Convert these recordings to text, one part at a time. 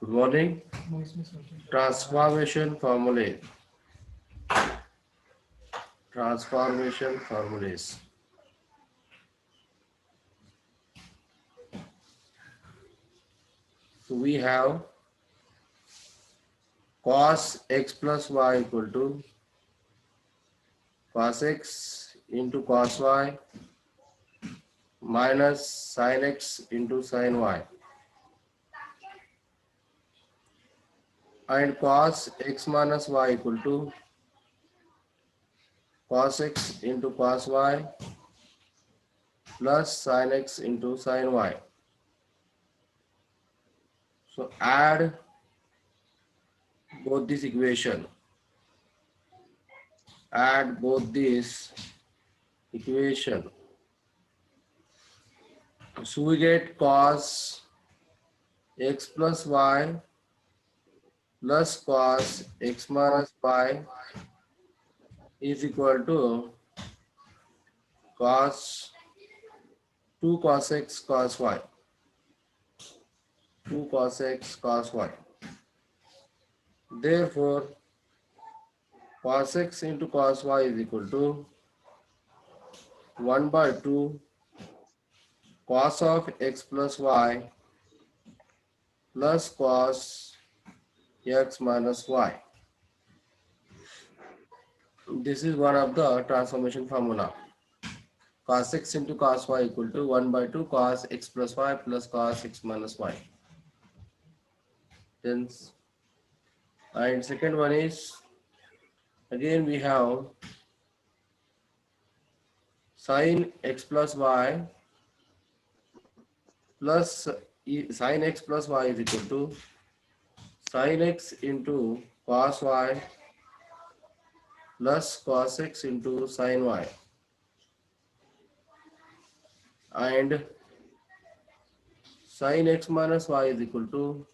Good morning. Transformation formulae. Transformation formulas. So we have cos x plus y equal to cos x into cos y minus sin x into sin y, and cos x minus y equal to cos x into cos y plus sin x into sin y. So add both this equation. Add both this equation. So we get cos x plus y plus cos x minus y is equal to cos 2 cos x cos y. 2 cos x cos y. Therefore, cos x into cos y is equal to 1 by 2 cos of x plus y plus cos x minus y. This is one of the transformation formula. Cos x into cos y equal to 1 by 2 cos x plus y plus cos x minus y. Then, and second one is, again we have sin x plus y plus sin x plus y is equal to sin x into cos y plus cos x into sin y, and sin x minus y is equal to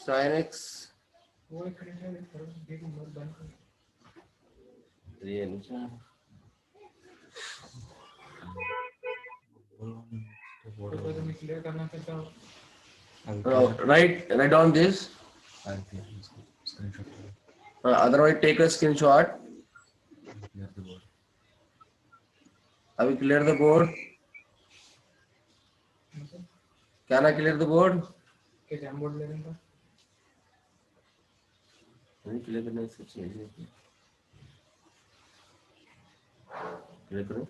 sin x write down this. Otherwise, take a screenshot. I will clear the board. Can I clear the board? Clear करो.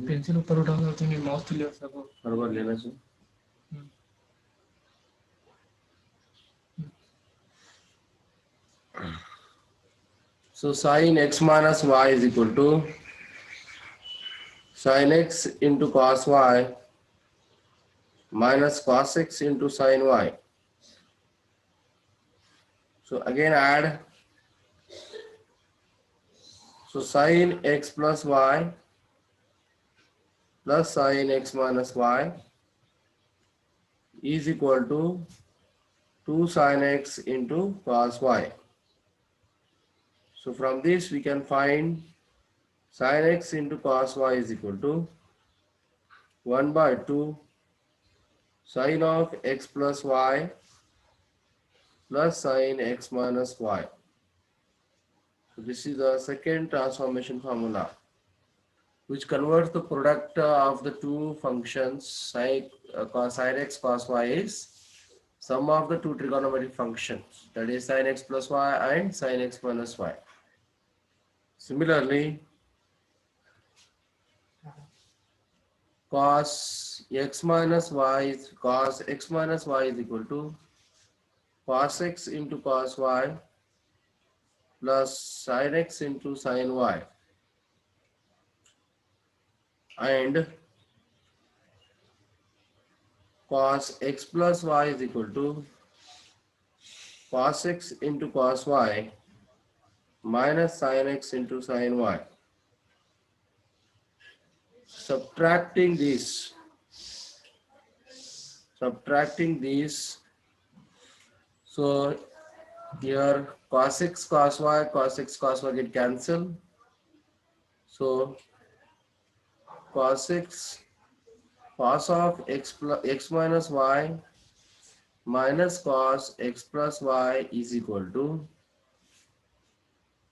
Pencil ऊपर उठाओ तो नहीं mouse ले सको हर बार लेना चाहिए. So sin x minus y is equal to sin x into cos y minus cos x into sin y. So again add. So sin x plus y plus sin x minus y is equal to 2 sin x into cos y. So from this we can find sin x into cos y is equal to 1 by 2 sin of x plus y plus sin x minus y. So this is the second transformation formula, which converts the product of the two functions sin x cos y is sum of the two trigonometric functions, that is sin x plus y and sin x minus y. Similarly, cos x minus y is equal to cos x into cos y plus sin x into sin y, and cos x plus y is equal to cos x into cos y minus sin x into sin y. subtracting this, so here cos x cos y get cancelled. So cos x cos of x plus x minus y minus cos x plus y is equal to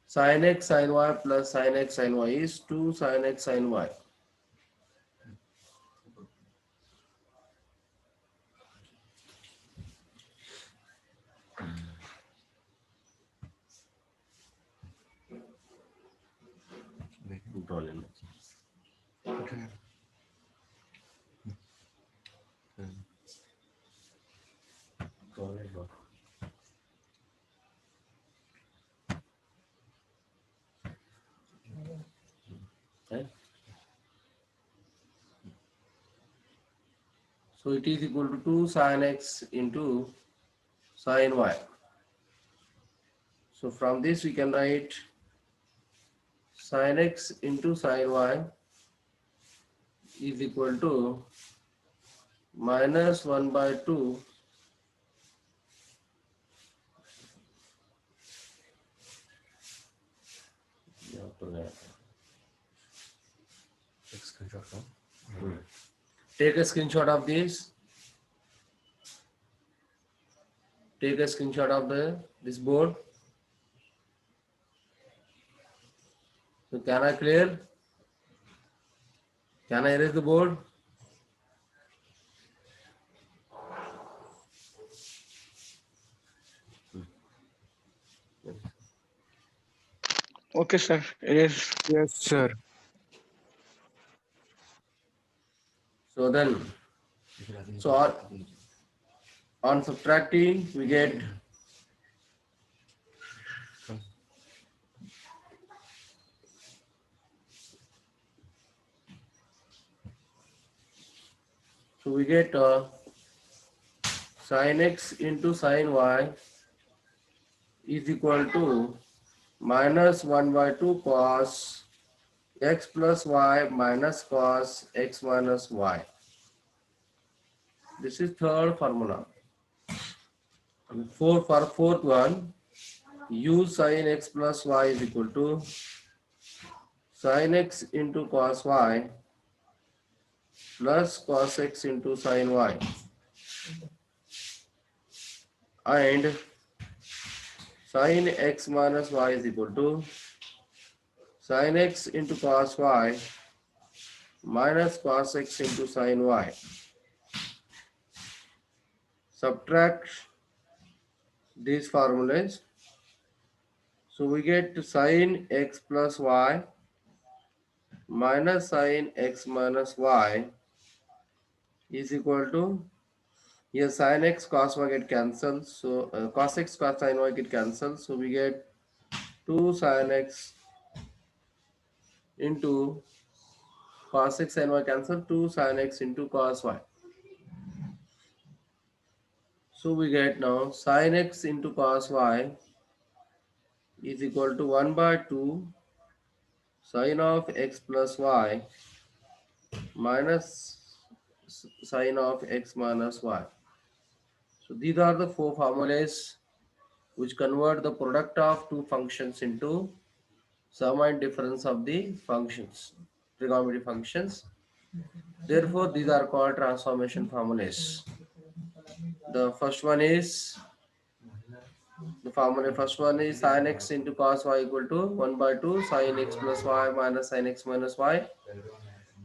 sin x sin y plus sin x sin y is 2 sin x sin y. Okay. Right? So it is equal to 2 sin x into sin y. So from this we can write sin x into sin y is equal to minus 1 by 2 Screenshot now. take a screenshot of this. Take a screenshot of this board. So can I clear? Can I erase the board? Okay, sir. It is. Yes, sir. So then, so on subtracting, we get sin x into sin y is equal to minus 1 by 2 cos x plus y minus cos x minus y. This is third formula. And for fourth one, u sin x plus y is equal to sin x into cos y plus cos x into sin y, and sin x minus y is equal to sin x into cos y minus cos x into sin y. Subtract these formulas. So we get sin x plus y minus sin x minus y is equal to, here sin x cos y get cancelled, so cos x cos sin y get cancelled, so we get 2 sin x into cos x sin y cancel, 2 sin x into cos y. So we get now sin x into cos y is equal to 1 by 2 sin of x plus y minus sin of x minus y. So these are the four formulas which convert the product of two functions into sum and difference of the functions, trigonometric functions. Therefore, these are called transformation formulas. The first one is first one is sin x into cos y equal to 1 by 2 sin x plus y minus sin x minus y.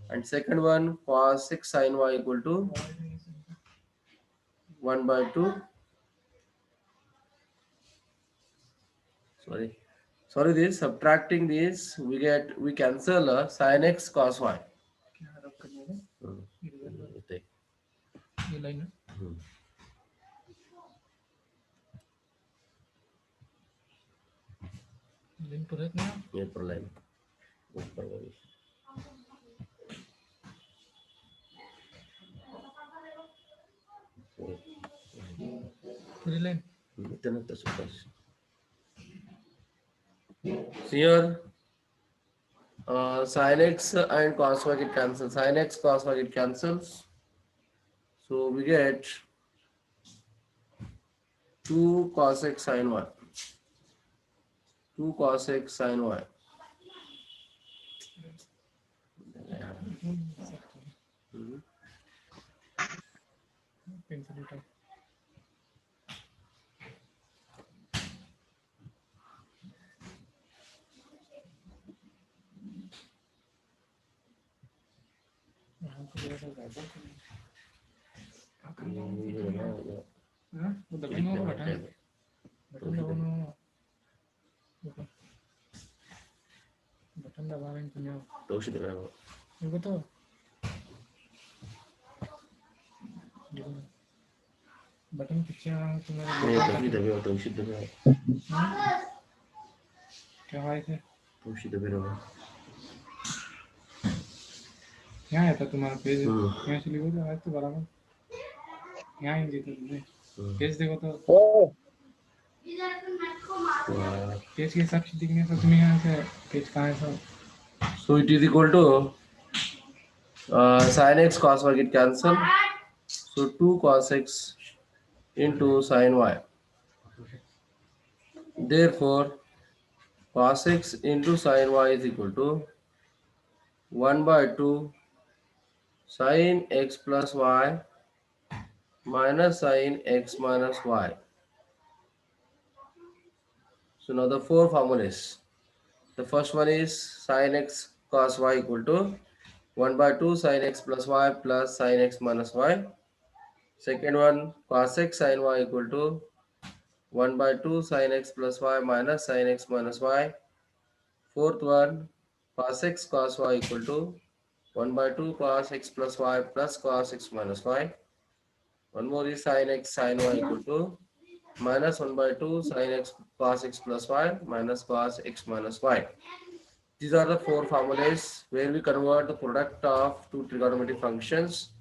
And second one, cos 6 sin y equal to 1 by 2. Sorry, this subtracting this, we cancel sin x cos y. ये line है. Line पर है क्या? ये पर line ऊपर वाली. पूरी लाइन. इतना तो super. So here Sin x and cos y get cancelled. Sin x, cos y get cancels. So we get 2 cos x sin y. 2 cos x sin y. Pencil उठा यहाँ पे जरा सा ज्यादा हाँ वो दबाई ना बटन बटन दबाना बटन दबाना इनको दोषी दे रहा है इनको तो बटन पीछे नहीं दोषी दबे हो दोषी दबे क्या हुआ थे दोषी दबे रहो यहाँ आया था तुम्हारा पेज यहाँ चली गई तो आज तो बराबर यहाँ ही जीता तुमने पेज देखो तो पेज के हिसाब से दिखने से तुम्हें यहाँ से पेज कहाँ है सब so it is equal to sin x cos y get cancel so 2 cos x into sin y therefore cos x into sin y is equal to 1 by 2 sin x plus y minus sin x minus y. So now the four formulas. The first one is sin x cos y equal to 1 by 2 sin x plus y plus sin x minus y. Second one cos x sin y equal to 1 by 2 sin x plus y minus sin x minus y. Fourth one cos x cos y equal to 1 by 2 cos x plus y plus cos x minus y. One more is sin x sin y equal to minus 1 by 2 sin x cos x plus y minus cos x minus y. These are the four formulas where we convert the product of two trigonometric functions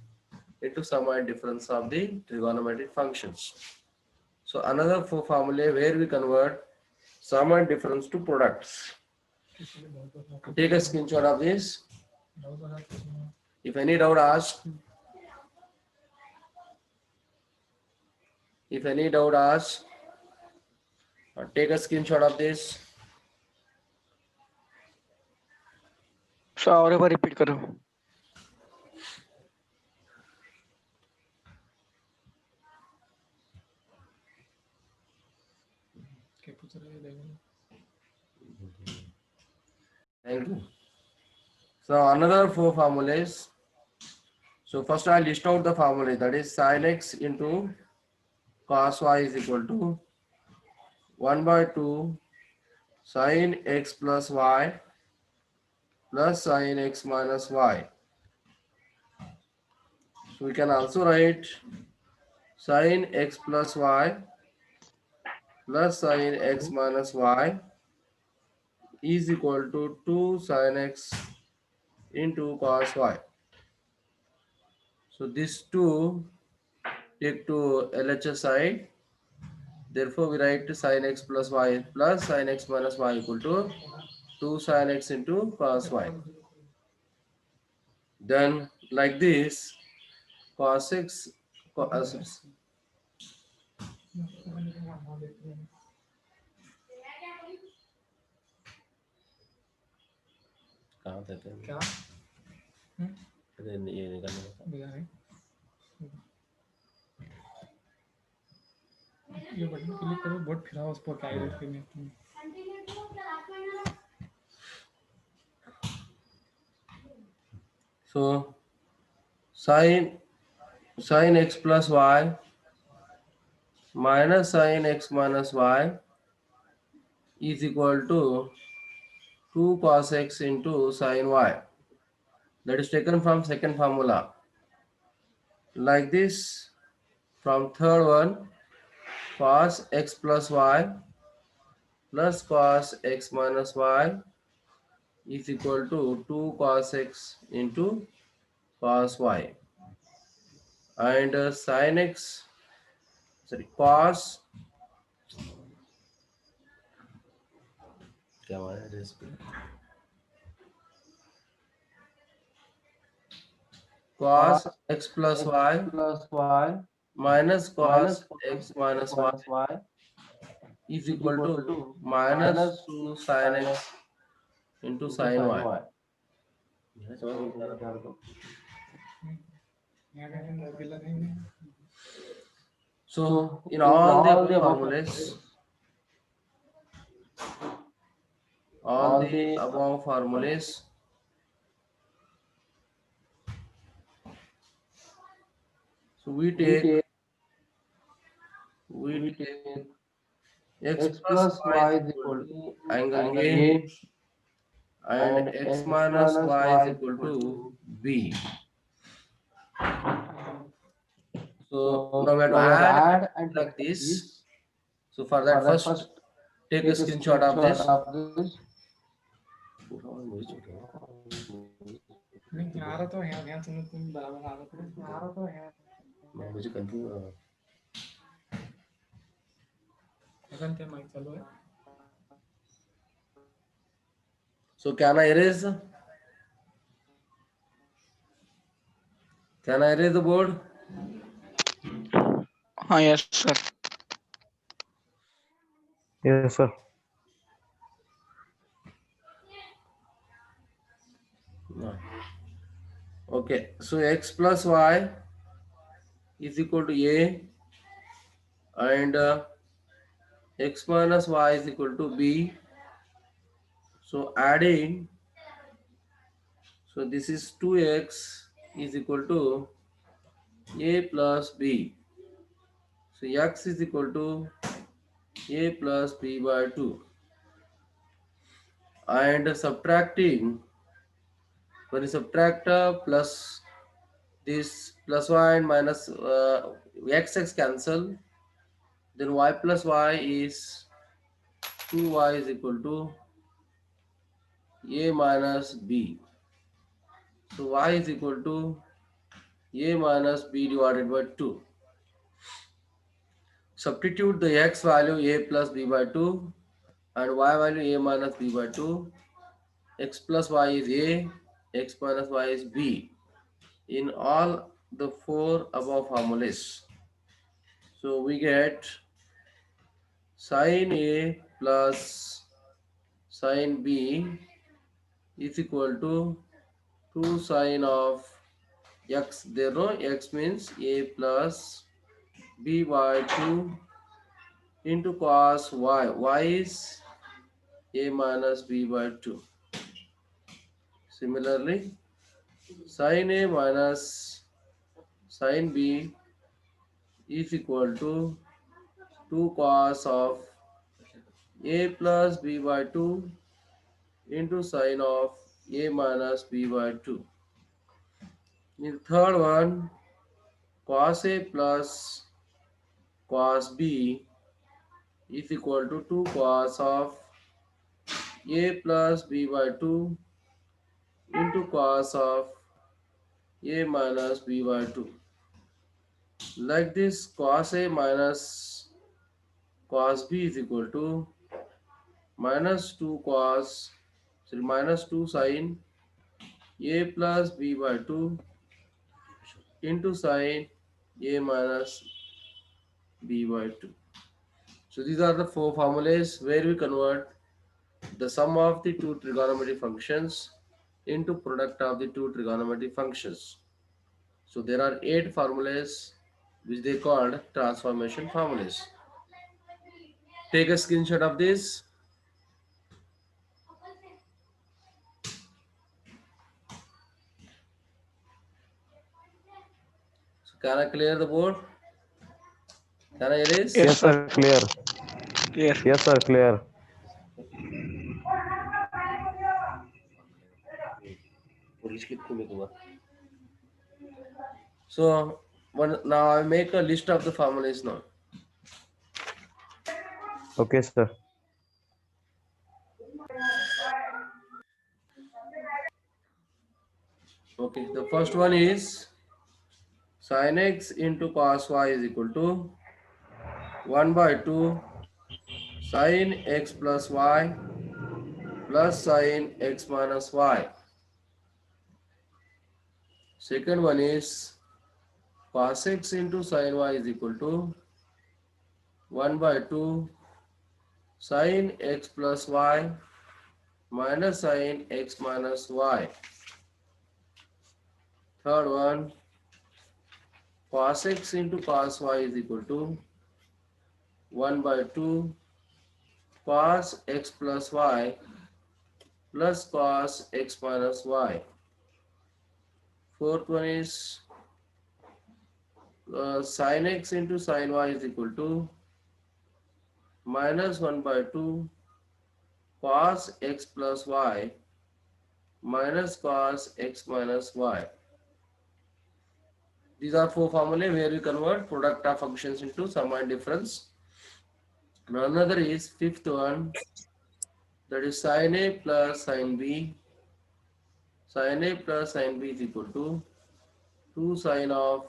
into sum and difference of the trigonometric functions. So another four formulae where we convert sum and difference to products. Take a screenshot of this. If any doubt, ask. If any doubt, ask. Take a screenshot of this. Sir और एक बार repeat करो क्या पूछ रहे हैं देखो Thank you. So another four formulas. So first I list out the formula, that is sin x into cos y is equal to 1 by 2 sin x plus y plus sin x minus y. So we can also write sin x plus y plus sin x minus y is equal to 2 sin x into cos y. So these two take to LHS side. Therefore, we write sin x plus y plus sin x minus y equal to 2 sin x into cos y. Then like this, cos x कहाँ थे क्या ये निकालने का बिना है ये button click करो बोर्ड फिराओ उस पर क्या है इसके So sin x plus y minus sin x minus y is equal to 2 cos x into sin y. That is taken from second formula. Like this, from third one, cos x plus y plus cos x minus y is equal to 2 cos x into cos y. And sin x, sorry, cos क्या हुआ है cos x plus y plus y minus cos minus x minus y minus y is is equal equal to to minus minus 2 sin sin x x into into sin sin y. y. यहाँ का क्या अकेला नहीं है So in in all the all above the above formulas, so we we take take x x plus plus y y is is equal equal to to angle angle A A and and x x minus minus y y is is equal equal to to B. So so now we have to now we have to add add and like subtract this. this. So for For that, that, first first take a take a screenshot of screenshot this. of this. नहीं आ रहा तो है ध्यान सुनो तुम बराबर आ रहा तो है मुझे कंफ्यूज अगन क्या माइक चालू है So can I erase? Can I erase the board? Yes, sir. Yes, sir. No. Okay. So x plus y is equal to A and x minus y is equal to B. So adding, so this is 2x is equal to A plus B. So x is equal to A plus B by 2. And subtracting, when you subtract plus this plus y and minus x cancel, then y plus y is 2y is equal to A minus B. So y is equal to A minus B divided by 2. Substitute the x value A plus B by 2 and y value A minus B by 2. X plus y is A, x minus y is B in all the four above formulas. So we get sin A plus sin B is equal to 2 sin of x. There no x means A plus B by 2 into cos y. Y is A minus B by 2. Similarly, sin A minus sin B is equal to 2 cos of A plus B by 2 into sin of A minus B by 2. In the third one, cos A plus cos B is equal to 2 cos of A plus B by 2 into cos of A minus B by 2. Like this, cos A minus cos B is equal to minus 2 cos, sorry, minus 2 sin A plus B by 2 into sin A minus B by 2. So these are the four formulas where we convert the sum of the two trigonometric functions into product of the two trigonometric functions. So there are 8 formulas which they called transformation formulas. Take a screenshot of this. So can I clear the board? Can I erase? Yes, Yes, sir. Clear. Clear. Yes, sir. Clear. So now I make a list of the formulas now. Okay, sir. Okay, the first one is sin x into cos y is equal to 1 by 2 sin x plus y plus sin x minus y. Second one is cos x into sin y is equal to 1 by 2 sin x plus y minus sin x minus y. Third one, cos x into cos y is equal to 1 by 2 cos x plus y plus cos x minus y. Fourth one is sin x into sin y is equal to minus 1 by 2 cos x plus y minus cos x minus y. These are four formulae where we convert product of functions into sum and difference. Now another is fifth one, that is sin a plus sin b. Sin a plus sin b is equal to 2 sin of